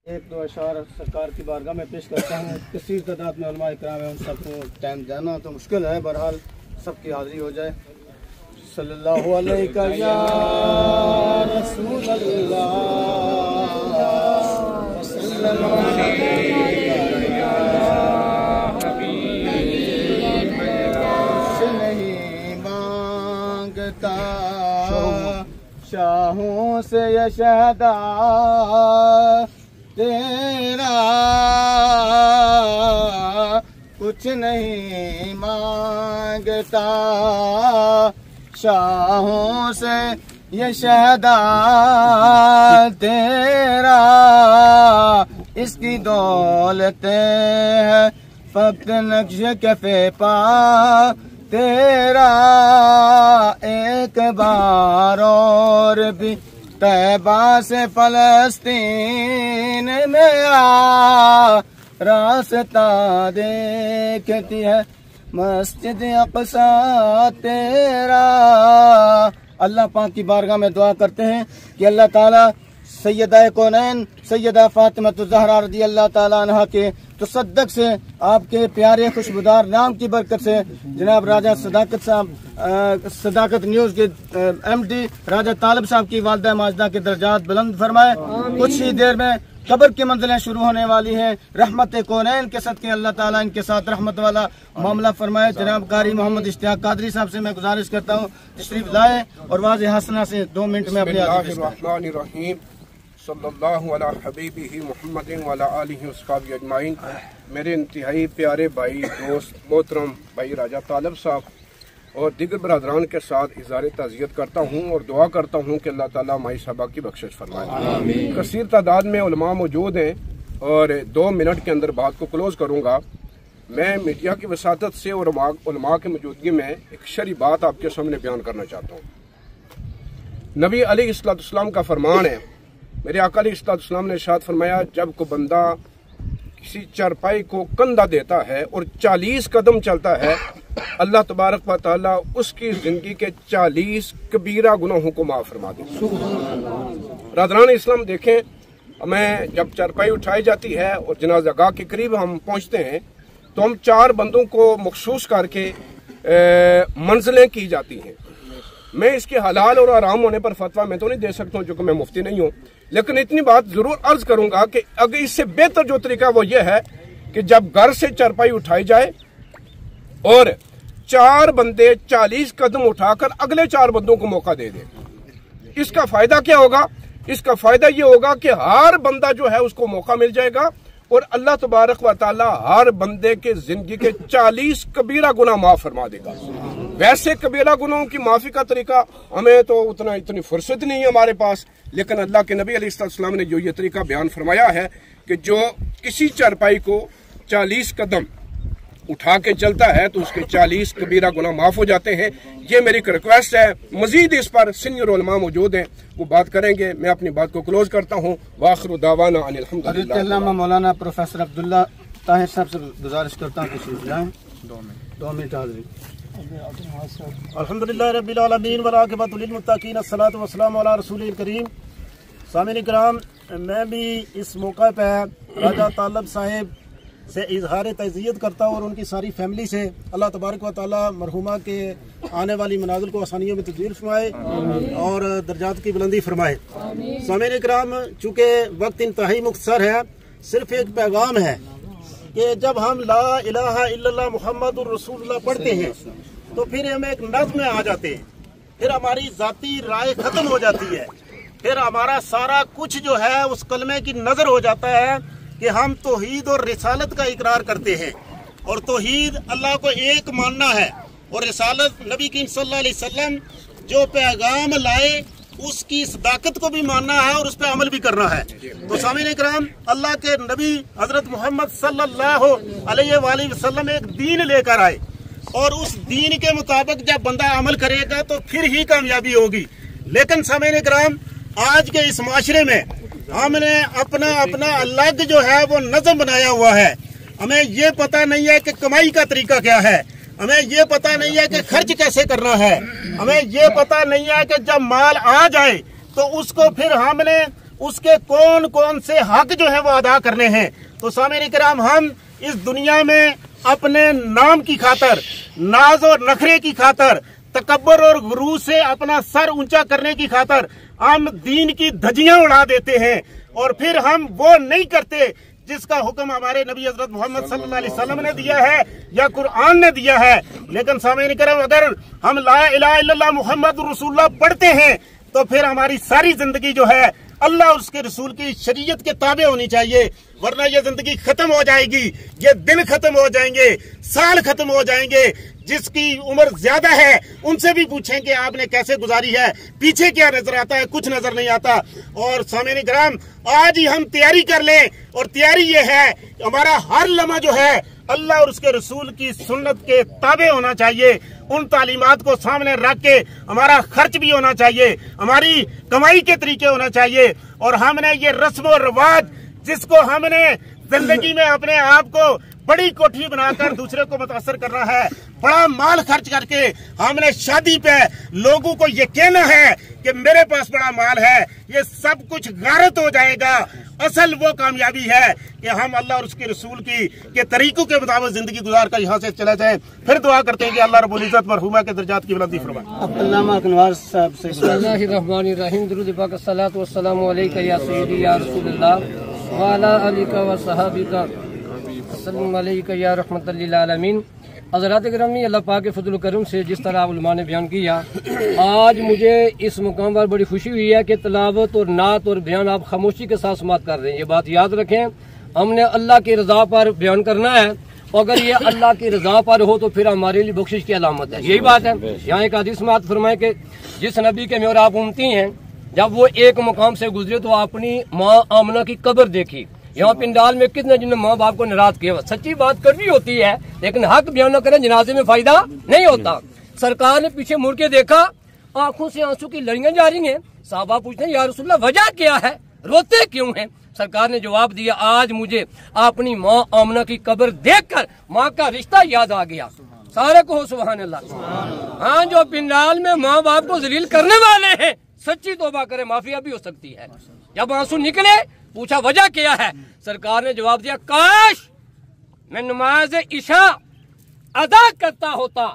एक दो अशार सरकार की बारगाह में पेश करता हूँ। कसीर तादाद में उलमा इकराम है, उन सबको टाइम देना तो मुश्किल है, बहरहाल सबकी हाज़िरी हो जाए। सल्लल्लाहु अलैहि या रसूल अल्लाह, सल्लल्लाहु अलैहि या हबीब, नहीं मांगता शाहों से ये शहदा तेरा, कुछ नहीं मांगता शाहों से ये शहदा तेरा, इसकी दौलतें है फक्त नक्श कफ़े पा तेरा, एक बार और भी तैबा से फलस्तीन में आ, रास्ता देखती है मस्जिद अक़सा तेरा। अल्लाह पाक की बारगाह में दुआ करते हैं कि अल्लाह ताला सैयदा कौनैन सैयदा फातिमा ज़हरा रज़ी अल्लाह ताला अन्हा के तसद्दुक़ से, आपके प्यारे खुशबूदार नाम की बरकत से जनाब राजा सदाकत साहब, सदाकत न्यूज़ के MD राजा तालब साहब की वालिदा माजिदा के दर्जात बुलंद फरमाए। कुछ ही देर में कब्र की मंजिलें शुरू होने वाली हैं। रहमत कौनैन के सदके अल्लाह ताला इनके साथ रहमत वाला मामला फरमाए। जनाब कारी मोहम्मद इश्तियाक कादरी साहब से मैं गुजारिश करता हूँ तशरीफ लाए और वाज़े हसना से 2 मिनट में अपने सल्लल्लाहु अला हबीबिही मुहम्मदिन व अला आलिहि वस्हबिही अजमाइन। मेरे इंतहाई प्यारे भाई दोस्त मोहतरम भाई राजा तालब साहब और दीगर बरादरान के साथ इज़हार ताज़ियत करता हूँ और दुआ करता हूँ कि अल्लाह ताला माई साहबा की बख्शिश फरमाए। कसीर तादाद में उलमा मौजूद हैं और 2 मिनट के अंदर बात को क्लोज करूँगा। मैं मीडिया की वसातत से और उलमा की मौजूदगी में एक शरई बात आपके सामने बयान करना चाहता हूँ। नबी अलैहिस्सलाम का फरमान है, मेरे आका अलैहिस्सलाम ने इरशाद फरमाया, जब को बंदा किसी चारपाई को कंधा देता है और 40 कदम चलता है, अल्लाह तबारक व तआला उसकी जिंदगी के 40 कबीरा गुनाहों को माफ फरमा देता है। रादरान इस्लाम देखें, हमें जब चारपाई उठाई जाती है और जनाज़ागाह के करीब हम पहुंचते हैं तो हम 4 बंदों को मखसूस करके मंजिलें की जाती हैं। मैं इसके हलाल और आराम होने पर फतवा मैं तो नहीं दे सकता हूँ क्योंकि मैं मुफ्ती नहीं हूँ, लेकिन इतनी बात जरूर अर्ज करूंगा कि अगर इससे बेहतर जो तरीका वो ये है कि जब घर से चारपाई उठाई जाए और 4 बंदे 40 कदम उठाकर अगले 4 बंदों को मौका दे दें। इसका फायदा क्या होगा? इसका फायदा ये होगा कि हर बंदा जो है उसको मौका मिल जाएगा और अल्लाह तबारक व तआला हर बंदे के जिंदगी के 40 कबीरा गुनाह माफ फरमा देगा। वैसे कबीरा गुनाहों की माफी का तरीका हमें तो इतनी फुर्सत नहीं है हमारे पास, लेकिन अल्लाह के नबी अलैहिस्सलाम ने जो ये तरीका बयान फरमाया है कि जो किसी चारपाई को 40 कदम उठा के चलता है तो उसके 40 कबीरा गुनाह माफ हो जाते हैं। ये मेरी रिक्वेस्ट है। मजीद इस पर सीनियर उलमा मौजूद हैं, वो बात करेंगे। मैं अपनी बात को क्लोज करता हूँ। वाखिरु दावाना अनिल हम्दुलिल्लाह। मौलाना प्रोफेसर अब्दुल्ला ताहिर साहब से गुजारिश करता हूँ तशरीफ लाएं। 2 मिनट हाजिरी। अल्हम्दुलिल्लाह रब्बिल आलमीन व आक़िबतुल लिल मुत्तक़ीन अस्सलातु वस्सलामु अला रसूलिल करीम। सामीन इकराम, मैं भी इस मौका पर राजा तालब साहिब से इजहार तज़ियत करता हूँ और उनकी सारी फैमिली से अल्लाह तबारक व तआला मरहुमा के आने वाली मनाज़िल को आसानियों में तब्दील फरमाए और दर्जात की बुलंदी फरमाए। सामीन इकराम, चूँकि वक्त इंतहाई मुख्तसर है, सिर्फ एक पैगाम है कि जब हम ला इलाहा इल्लल्लाह मुहम्मदुर रसूलुल्लाह पढ़ते हैं तो फिर हम एक नज़्म में आ जाते हैं, फिर हमारी ज़ाती राय खत्म हो जाती है, फिर हमारा सारा कुछ जो है उस कलमे की नज़र हो जाता है कि हम तौहीद और रिसालत का इकरार करते हैं और तौहीद अल्लाह को एक मानना है और रिसालत नबी करीम सल्लल्लाहु अलैहि वसल्लम जो पैगाम लाए उसकी सदाकत को भी मानना है और उस पर अमल भी करना है। तो सामीन इकराम, अल्लाह के नबी हजरत मोहम्मद सल्लल्लाहु अलैहि वसल्लम एक दीन लेकर आए और उस दीन के मुताबिक जब बंदा अमल करेगा तो फिर ही कामयाबी होगी। लेकिन सामीन इकराम, आज के इस माशरे में हमने अपना अलग जो है वो नज़म बनाया हुआ है। हमें ये पता नहीं है कि कमाई का तरीका क्या है, हमें ये पता नहीं है कि खर्च कैसे करना है, हमें ये पता नहीं है कि जब माल आ जाए तो उसको फिर हमने उसके कौन कौन से हक जो है वो अदा करने हैं। तो सामईन किराम, हम इस दुनिया में अपने नाम की खातर, नाज और नखरे की खातर, तकब्बर और गुरूर से अपना सर ऊंचा करने की खातर हम दीन की धज्जियां उड़ा देते हैं और फिर हम वो नहीं करते जिसका हुक्म हमारे नबी हजरत मोहम्मद सल्लल्लाहु अलैहि वसल्लम ने दिया है या कुरान ने दिया है। लेकिन सामईन किराम, अगर हम ला इलाहा इल्लल्लाह मुहम्मद रसूलुल्लाह पढ़ते हैं तो फिर हमारी सारी जिंदगी जो है अल्लाह और उसके रसूल की शरीयत के ताबे होनी चाहिए, वरना ये जिंदगी खत्म हो जाएगी, ये दिन खत्म हो जाएंगे, साल खत्म हो जाएंगे। जिसकी उम्र ज्यादा है उनसे भी पूछें कि आपने कैसे गुजारी है, पीछे क्या नजर आता है, कुछ नजर नहीं आता। और सामईन किराम, आज ही हम तैयारी कर लें, और तैयारी ये है हमारा हर लम्हा जो है अल्लाह और उसके रसूल की सुन्नत के ताबे होना चाहिए। उन तालीमात को सामने रख के हमारा खर्च भी होना चाहिए, हमारी कमाई के तरीके होना चाहिए। और हमने ये रस्म और रिवाज जिसको हमने जिंदगी में अपने आप को बड़ी कोठी बनाकर दूसरे को मुतासर करना है, बड़ा माल खर्च करके हमने शादी पे लोगों को ये कहना है कि मेरे पास बड़ा माल है, ये सब कुछ गारत हो जाएगा। असल वो कामयाबी है कि हम अल्लाह और उसके रसूल के तरीकों के मुताबिक जिंदगी गुजार कर यहाँ से चला जाए। फिर दुआ करते हैं कि अल्लाह रब्बुल इज्जत मरहूमा के दर्जात की बुलंदी फरमाए। अल्लामा अकनवार साहब से बिस्मिल्लाहिर्रहमानिर्रहीम, दुरूद पाक अस्सलातु वस्सलामु अलैका या सय्यदी या रसूलल्लाह व अला आलिका व सहाबिका सल्लल्लाहु अलैका या रहमतल लिल आलमीन। हज़रात गिरामी, अल्लाह पाक के फजल करम से जिस तरह उलमा ने बयान किया, आज मुझे इस मुकाम पर बड़ी खुशी हुई है कि तिलावत और नात और बयान आप खामोशी के साथ समात कर रहे हैं। ये बात याद रखें, हमने अल्लाह की रजा पर बयान करना है, और अगर ये अल्लाह की रजा पर हो तो फिर हमारे लिए बख्शिश की अलामत है। यही बात है। यहाँ एक हदीस में फरमाए कि जिस नबी के में और आप उम्मती हैं, जब वो एक मुकाम से गुजरे तो अपनी माँ आमना की कब्र देखी। यहाँ पिंडाल में कितने जिन्होंने माँ बाप को नाराज किया। सच्ची बात करनी होती है, लेकिन हक बयान न करें, जनाजे में फायदा नहीं होता। सरकार ने पीछे मुड़ के देखा, आंखों से आंसू की लड़ियां जा रही हैं। साहबा पूछते हैं, या रसूलल्लाह वजह क्या है, रोते क्यों हैं? सरकार ने जवाब दिया, आज मुझे अपनी माँ आमना की कब्र देखकर माँ का रिश्ता याद आ गया। सारे को सुभान अल्लाह। हाँ, जो पिंडाल में माँ बाप को जलील करने वाले हैं, सच्ची तौबा करे, माफिया भी हो सकती है। जब आंसू निकले, पूछा वजह क्या है? सरकार ने जवाब दिया, काश मैं नमाज इशा अदा करता होता,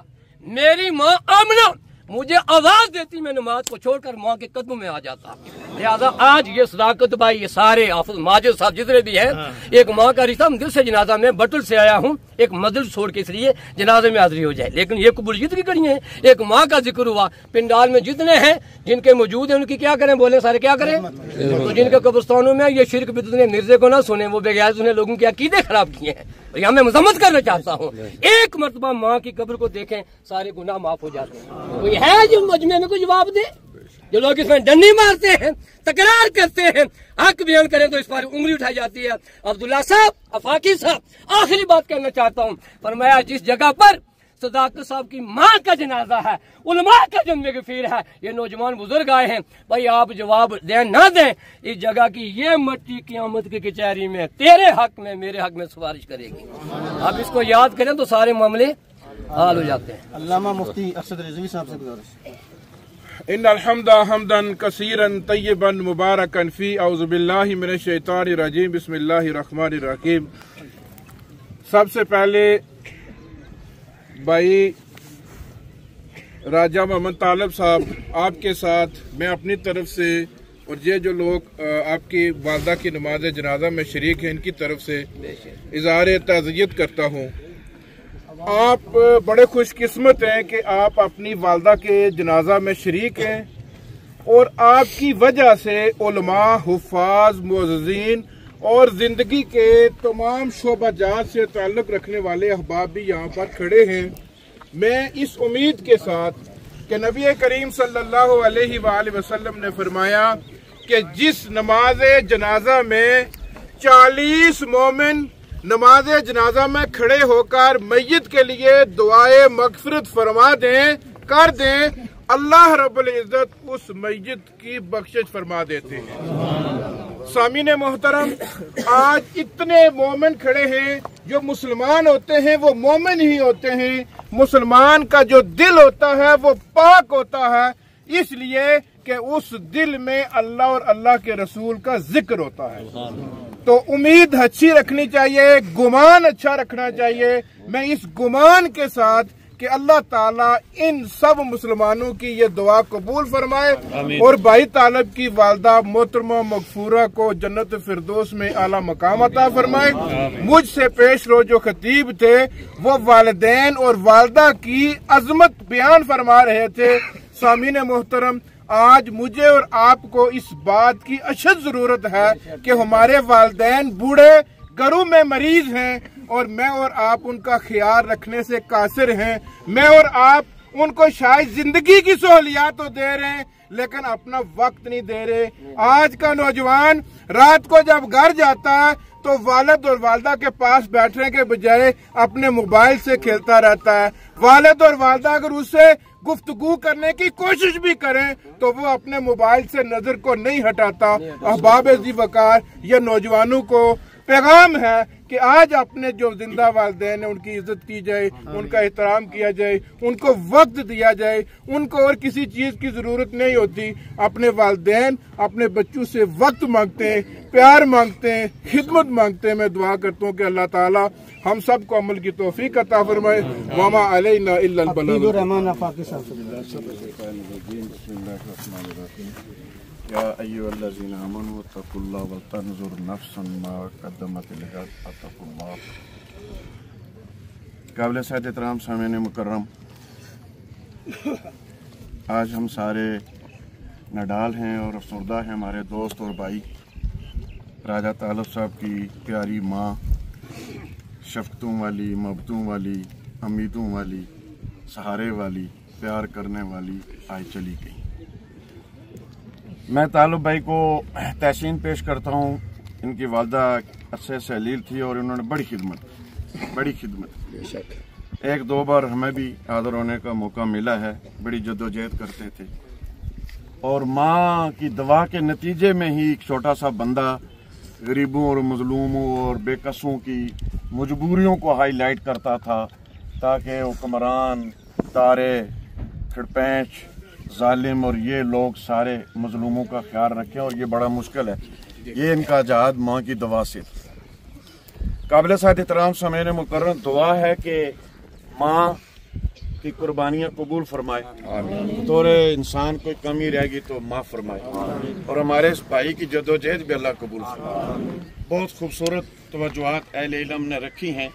मेरी माँ आमना मुझे आवाज देती, मैं नमाज को छोड़कर माँ के कदमों में आ जाता। लिहाजा आज ये सदाकत भाई, ये सारे हाफिज माजिद साहब जितने भी हैं, एक माँ का रिश्ता, दिल से जनाजा में बटुल से आया हूँ, एक मजलिस छोड़ के इसलिए जनाजे में हाजिरी हो जाए। लेकिन ये कबूलियत की कड़ी है, एक माँ का जिक्र हुआ। पिंडाल में जितने हैं जिनके मौजूद हैं उनकी क्या करें, बोले सारे क्या करें? तो जिनके कब्रिस्तानों में ये शिरक बिदअत मिर्जे को ना सुने, वो बेगैर सुने, लोगों के अकीदे खराब किए हैं। यहाँ मैं मजम्मत करना चाहता हूँ, एक मरतबा माँ की कब्र को देखें, सारे गुनाह माफ हो जाते हैं। कोई है जो मजमे में कोई जवाब दे? जो लोग इसमें डंडी मारते हैं, तकरार करते हैं, हक बयान करें तो इस पर उंगली उठाई जाती है। अब्दुल्ला साहब, अफाकी साहब, आखिरी बात कहना चाहता हूँ। फरमाया, जिस जगह पर सदाकत साहब की माँ का जनाजा है, उलमा का जन्म गफीर है, ये नौजवान बुजुर्ग आए हैं, भाई आप जवाब दें ना दें, इस जगह की ये मट्टी क़यामत की कचहरी में तेरे हक में, मेरे हक में सिफारिश करेगी। आप इसको याद करें तो सारे मामले हाल हो जाते हैं। अल्लामा मुफ्ती अरशद रिजवी साहब से गुजारिश। इन्नल हम्दा हम्दन कसीरन तय्यबन मुबारकन फी, औज़ु बिल्लाहि मिनश शैतानिर रजीम, बिस्मिल्लाहिर रहमानिर रहीम। सबसे पहले भाई राजा मोहम्मद तालब साहब, आपके साथ मैं अपनी तरफ से और ये जो लोग आपकी वालदा की नमाज जनाजा में शरीक हैं, इनकी तरफ से इज़हार ताज़ियत करता हूँ। आप बड़े खुशकिस्मत हैं कि आप अपनी वालदा के जनाजा में शरीक हैं, और आपकी वजह से उलमा, हुफ़ाज़, मुअज़्ज़िज़ीन और ज़िंदगी के तमाम शोबाजात से ताल्लुक़ रखने वाले अहबाब भी यहाँ पर खड़े हैं। मैं इस उम्मीद के साथ कि नबी करीम सल्लल्लाहु अलैहि वसल्लम ने फरमाया कि जिस नमाज जनाजा में 40 मोमिन नमाज जनाजा में खड़े होकर मैयत के लिए दुआए मगफिरत फरमा दें, कर दें, अल्लाह रब्बुल इज्जत उस मैयत की बख्शिश फरमा देते हैं। सामीने मोहतरम, आज इतने मोमिन खड़े हैं, जो मुसलमान होते हैं वो मोमिन ही होते हैं। मुसलमान का जो दिल होता है वो पाक होता है, इसलिए کہ اس دل میں اللہ اور اللہ کے رسول کا ذکر ہوتا ہے۔ تو امید اچھی رکھنی چاہیے، گمان اچھا رکھنا چاہیے۔ میں اس گمان کے ساتھ کہ اللہ تعالیٰ ان سب مسلمانوں کی یہ دعا قبول فرمائے اور بھائی طالب کی والدہ محترمہ مغفورہ کو جنت فردوس میں اعلیٰ مقام عطا فرمائے۔ مجھ سے پیش رو جو خطیب تھے وہ والدین اور والدہ کی عظمت بیان فرما رہے تھے۔ سامعین محترم، آج مجھے اور آپ کو اس بات کی اشد ضرورت ہے کہ ہمارے والدین بوڑھے گھروں میں مریض ہیں اور میں اور آپ ان کا خیال رکھنے سے قاصر ہیں۔ میں اور آپ ان کو شاید زندگی کی سہولیات تو دے رہے ہیں لیکن اپنا وقت نہیں دے رہے۔ آج کا نوجوان رات کو جب گھر جاتا ہے تو والد اور والدہ کے پاس بیٹھنے کے بجائے اپنے موبائل سے کھیلتا رہتا ہے۔ والد اور والدہ اگر اس سے گفتگو کرنے کی کوشش بھی کریں تو وہ اپنے موبائل سے نظر کو نہیں ہٹاتا۔ احباب ذی وقار، یہ نوجوانوں کو پیغام ہے کہ آج اپنے جو زندہ والدین ہیں ان کی عزت کی جائے، ان کا احترام کیا جائے، ان کو وقت دیا جائے۔ ان کو اور کسی چیز کی ضرورت نہیں ہوتی، اپنے والدین اپنے بچوں سے وقت مانگتے ہیں، پیار مانگتے ہیں، خدمت مانگتے ہیں۔ میں دعا کرتا ہوں کہ اللہ تعالی ہم سب کو عمل کی توفیق عطا فرمائے۔ وما علینا الا البلاغ۔ یا ایھا الذین آمنوا اتقوا اللہ ولتنظر نفس ما قدمت لغد اتقوا اللہ۔ قابل سعادت احترام سامعین مکرم، آج ہم سارے نڈال ہیں اور افسردہ ہیں، ہمارے دوست اور بھائی راجہ طالب صاحب کی پیاری ماں، شفقتوں والی، محبتوں والی، امیدوں والی، سہارے والی، پیار کرنے والی آج چلی گئی۔ میں طالب بھائی کو تحسین پیش کرتا ہوں۔ ان کی والدہ عرصے سے علیل تھی اور انہوں نے بڑی خدمت ایک دو بار ہمیں بھی حاضر ہونے کا موقع ملا ہے۔ بڑی جدوجہد کرتے تھے اور ماں کی دعا کے نتیجے میں ہی ایک چھوٹا سا بندہ غریبوں اور مظلوموں اور بے کسوں کی مجبوریوں کو ہائی لائٹ کرتا تھا تاکہ حکمران، تارے، کھڑپینچ، ظالم اور یہ لوگ سارے مظلوموں کا خیال رکھیں، اور یہ بڑا مشکل ہے۔ یہ ان کا جہاد ماں کی دعا سے۔ قابل سعادت احترام سامعین مکرم، دعا ہے کہ ماں کی قربانیاں قبول فرمائے، بطور انسان کوئی کمی رہ گی تو معاف فرمائے، اور ہمارے اس بھائی کی جدوجہد بھی اللہ قبول فرمائے۔ بہت خوبصورت توجہات اہل علم نے رکھی ہیں۔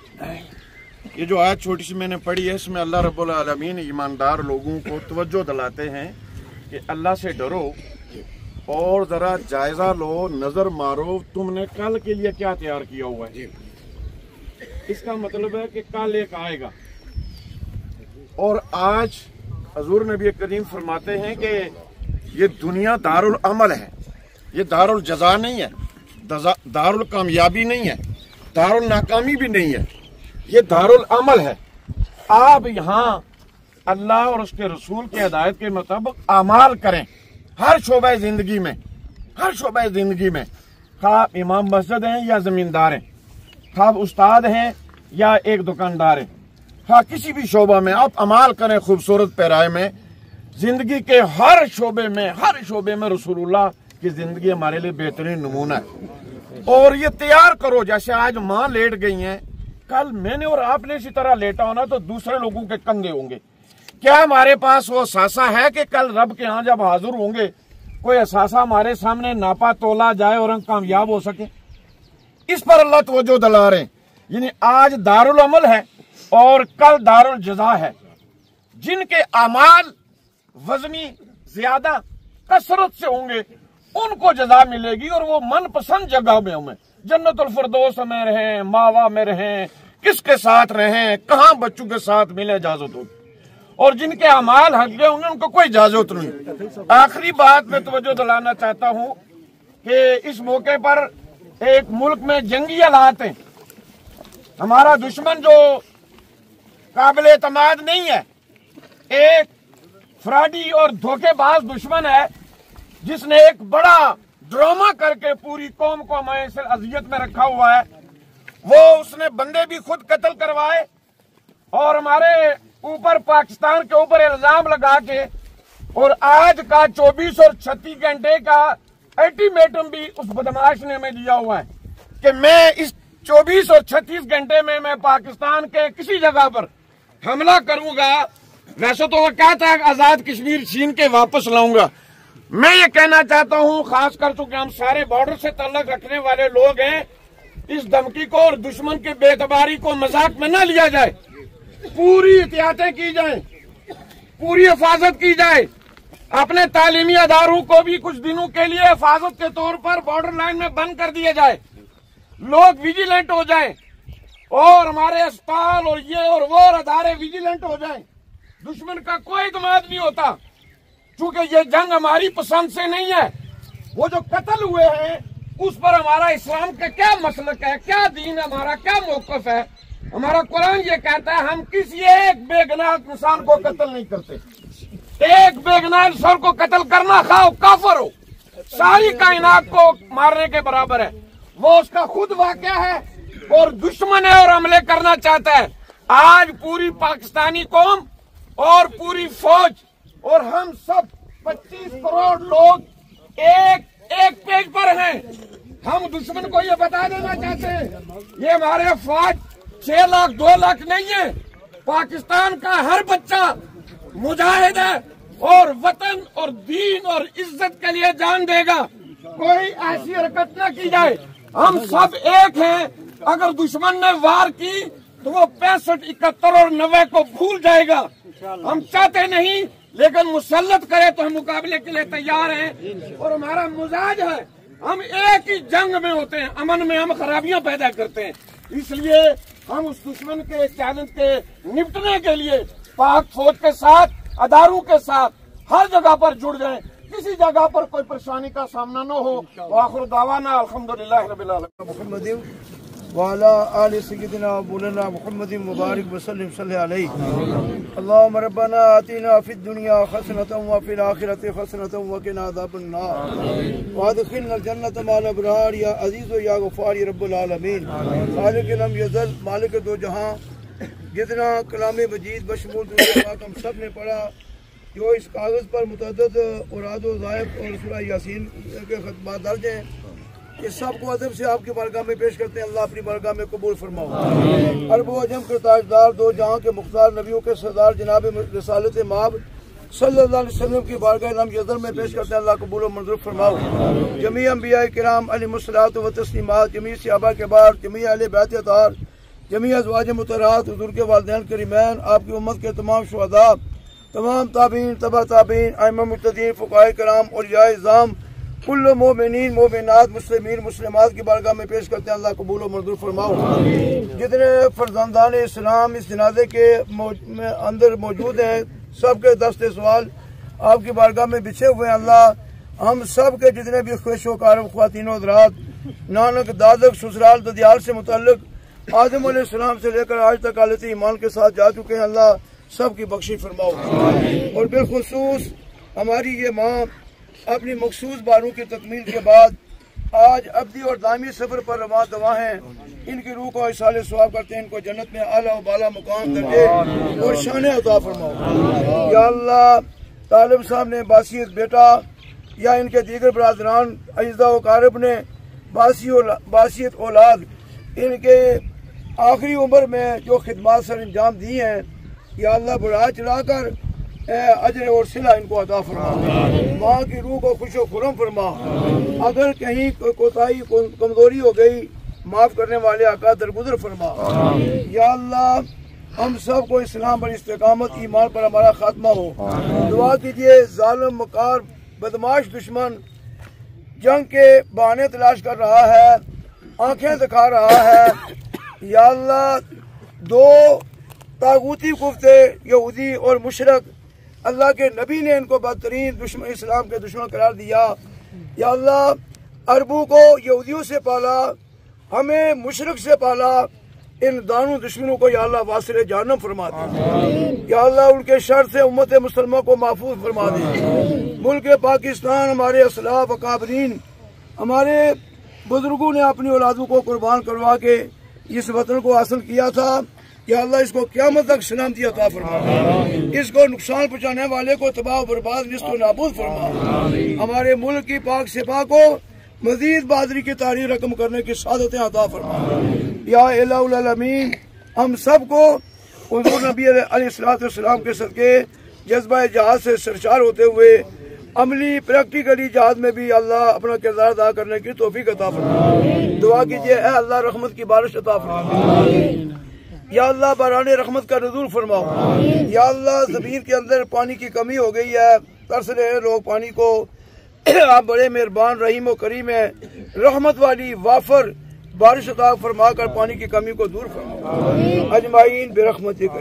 یہ جو آیت چھوٹی سی میں نے پڑھی ہے، اس میں اللہ رب العالمین ایماندار لوگوں کو توجہ دلاتے ہیں کہ اللہ سے ڈرو اور ذرا جائزہ لو، نظر مارو تم نے کل کے لیے کیا تیار کیا ہوا ہے۔ اس کا مطلب ہے کہ کل ایک آئے گا، اور آج حضور نبی کریم فرماتے ہیں کہ یہ دنیا دار العمل ہے، یہ دار الجزا نہیں ہے، دار الکامیابی نہیں ہے، دار الناکامی بھی نہیں ہے، یہ دار العمل ہے۔ آپ یہاں اللہ اور اس کے رسول کی ہدایت کے مطابق اعمال کریں، ہر شعبہ زندگی میں، خواہ امام مسجد ہیں یا زمیندار ہیں، خواہ استاد ہیں یا ایک دکاندار ہیں، خواہ کسی بھی شعبہ میں آپ عمال کریں خوبصورت پیرائے میں۔ زندگی کے ہر شعبے میں رسول اللہ کی زندگی ہمارے لیے بہترین نمونہ ہے، اور یہ تیار کرو۔ جیسے آج ماں لیٹ گئی ہیں، کل میں نے اور آپ نے اسی طرح لیٹا ہونا تو دوسرے لوگوں کے کندھے ہوں گے۔ کیا ہمارے پاس وہ احساسہ ہے کہ کل رب کے ہاں جب حاضر ہوں گے کوئی احساسہ ہمارے سامنے ناپا تولا جائے اور ہم کامیاب ہو سکیں؟ اس پر اللہ توجہ دلا رہے ہیں۔ یعنی آج دار العمل ہے اور کل دار الجزا ہے۔ جن کے اعمال وزنی زیادہ کثرت سے ہوں گے ان کو جزا ملے گی، اور وہ من پسند جگہ میں ہوں، جنت الفردوس میں رہیں، ماوا میں رہیں، کس کے ساتھ رہیں، کہاں بچوں کے ساتھ ملے اجازت ہوگی، اور جن کے اعمال ہلکے ہوں گے ان کو کوئی اجازت نہیں۔ آخری بات میں توجہ دلانا چاہتا ہوں کہ اس موقع پر ایک ملک میں جنگی حالات ہیں، ہمارا دشمن جو قابل اعتماد نہیں ہے، ایک فراڈی اور دھوکے باز دشمن ہے جس نے ایک بڑا ڈرامہ کر کے پوری قوم کو ہمیں اذیت میں رکھا ہوا ہے۔ وہ اس نے بندے بھی خود قتل کروائے اور ہمارے اوپر، پاکستان کے اوپر الزام لگا کے اور آج کا 24 اور 36 گھنٹے کا الٹیمیٹم بھی اس بدماش نے ہمیں دیا ہوا ہے کہ میں اس 24 اور 36 گھنٹے میں پاکستان کے کسی جگہ پر حملہ کروں گا. ویسے تو وہ کہتا ہے آزاد کشمیر چھین کے واپس لاؤں گا. میں یہ کہنا چاہتا ہوں خاص کر چونکہ ہم سارے بارڈر سے تعلق رکھنے والے لوگ ہیں، اس دھمکی کو اور دشمن کے بے اعتباری کو مذاق میں نہ لیا جائے. پوری احتیاطیں کی جائیں، پوری حفاظت کی جائے. اپنے تعلیمی اداروں کو بھی کچھ دنوں کے لیے حفاظت کے طور پر بارڈر لائن میں بند کر دیا جائے. لوگ ویجیلنٹ ہو جائیں اور ہمارے اسپتال اور یہ اور وہ ادارے ویجیلنٹ ہو جائیں. دشمن کا کوئی اعتماد نہیں ہوتا، چونکہ یہ جنگ ہماری پسند سے نہیں ہے. وہ جو قتل ہوئے ہیں اس پر ہمارا اسلام کا کیا مسلک ہے، کیا دین ہے، ہمارا کیا موقف ہے. ہمارا قرآن یہ کہتا ہے ہم کسی ایک بے گناہ انسان کو قتل نہیں کرتے. ایک بے گناہ انسان کو قتل کرنا خواہ کافر ہو، ساری کائنات کو مارنے کے برابر ہے. وہ اس کا خود واقعہ ہے اور دشمن ہے اور حملے کرنا چاہتا ہے. آج پوری پاکستانی قوم اور پوری فوج اور ہم سب 25 کروڑ لوگ ایک پیج پر ہیں. ہم دشمن کو یہ بتا دینا چاہتے ہیں یہ ہمارے افواج 6 لاکھ 2 لاکھ نہیں ہے. پاکستان کا ہر بچہ مجاہد ہے اور وطن اور دین اور عزت کے لیے جان دے گا. کوئی ایسی حرکت نہ کی جائے. ہم سب ایک ہیں. اگر دشمن نے وار کی تو وہ 65 71 اور 90 کو بھول جائے گا. ہم چاہتے نہیں لیکن مسلط کرے تو ہم مقابلے کے لیے تیار ہیں. اور ہمارا مزاج ہے ہم ایک ہی جنگ میں ہوتے ہیں، امن میں ہم خرابیاں پیدا کرتے ہیں. اس لیے ہم اس دشمن کے چیلنج کے نپٹنے کے لیے پاک فوج کے ساتھ اداروں کے ساتھ ہر جگہ پر جڑ جائیں، کسی جگہ پر کوئی پریشانی کا سامنا نہ ہو. وآخر دعوانا الحمدللہ رب العالمین. محمد وعلى آل سيدنا مولانا محمد مبارك وسلم صلى عليه. اللهم ربنا آتنا في الدنيا حسنة وفي الآخرة حسنة وقنا عذاب النار وادخلنا الجنة مع الأبرار يا عزيز يا غفار يا رب العالمين. خالق لم يزل مالک دو جہاں. جتنا کلام مجید بشمول درود پاک ہم سب نے پڑھا، جو اس کاغذ پر متعدد اوراد و ضائف اور سورہ یاسین کے خطبات درج ہیں، یہ سب کو ادب سے آپ کی بارگاہ میں پیش کرتے ہیں. اللہ اپنی بارگاہ میں قبول فرماؤ. عرب و عجم کے تاجدار، دو جہاں کے مختار، نبیوں کے سردار جناب رسالت مآب صلی اللہ علیہ وسلم کی بارگاہ لم یزل میں پیش کرتے ہیں. اللہ قبول و منظور فرماؤ. جمیع انبیاء کرام علیہم الصلاۃ و تسلیمات، جمیع صحابہ کے بار، جمیع اہل بیت اطہار، جمیع ازواج مطہرات، حضور کے والدین کریمین، آپ کی امت کے تمام شہداء، تمام تابعین، تبع تابعین، ائمہ مجتہدین، فقہاء کرام، اولیاء اعظام، کل مومنین مومنات مسلمین مسلمات کی بارگاہ میں پیش کرتے ہیں. اللہ قبول و منظور فرماؤ. جتنے فرزندان اسلام اس جنازے کے اندر موجود ہیں سب کے دست سوال آپ کی بارگاہ میں بچھے ہوئے ہیں. اللہ ہم سب کے جتنے بھی خوش و کار خواتین و حضرات نانک دادک سسرال ددیال سے متعلق آدم علیہ السلام سے لے کر آج تک حالت ایمان کے ساتھ جا چکے ہیں، اللہ سب کی بخشش فرماؤ. اور بالخصوص ہماری یہ ماں اپنی مخصوص باروں کی تکمیل کے بعد آج ابدی اور دائمی سفر پر رواں دوا ہیں. ان کی روح کو اصال ثواب کرتے ہیں، ان کو جنت میں اعلیٰ و بالا مقام درجے اور شان عطا فرماؤ. یا اللہ طالب صاحب نے باسیت بیٹا یا ان کے دیگر برادران اجزاء و قارب نے باسیت اولاد ان کے آخری عمر میں جو خدمات سر انجام دی ہیں، یا اللہ بڑھا چڑھا کر اجر اور صلہ ان کو عطا فرما. ماں کی روح کو خوش و خرم فرما. اگر کہیں کوتاہی کمزوری ہو گئی معاف کرنے والے آقا درگزر فرما. یا اللہ ہم سب کو اسلام پر استقامت ایمان پر ہمارا خاتمہ ہو. دعا کیجئے ظالم مکار بدماش دشمن جنگ کے بہانے تلاش کر رہا ہے، آنکھیں دکھا رہا ہے. یا اللہ دو طاغوتی کفتے یہودی اور مشرک اللہ کے نبی نے ان کو بدترین دشمن اسلام کے دشمن قرار دیا. یا اللہ عربوں کو یہودیوں سے پالا، ہمیں مشرک سے پالا. ان دونوں دشمنوں کو یا اللہ واصل جہنم فرما دے. یا اللہ ان کے شر سے امت مسلمہ کو محفوظ فرما دے. ملک پاکستان ہمارے اسلاف اکابرین ہمارے بزرگوں نے اپنی اولادوں کو قربان کروا کے اس وطن کو حاصل کیا تھا. یا اللہ اس کو قیامت تک سلامتی عطا فرما، اس کو نقصان پہنچانے والے کو تباہ و برباد نیست و نابود فرما، ہمارے ملک کی پاک سپاہ کو مزید بہادری کی تاریخ رقم کرنے کی سعادتیں عطا فرما۔ یا الہ العالمین، ہم سب کو حضور نبی علیہ السلام کے صدقے جذبہ جہاد سے سرشار ہوتے ہوئے عملی پریکٹیکلی جہاد میں بھی اللہ اپنا کردار ادا کرنے کی توفیق عطا فرما۔ دعا کیجئے اے اللہ رحمت کی بارش عطا فرما، یا اللہ باران رحمت کا نزول فرماؤ، یا اللہ زمین کے اندر پانی کی کمی ہو گئی ہے، ترس رہے ہیں لوگ پانی کو، آپ بڑے مہربان رحیم و کریم ہیں، رحمت والی وافر بارش عطا فرما کر پانی کی کمی کو دور فرماؤ اجمعین برحمتک۔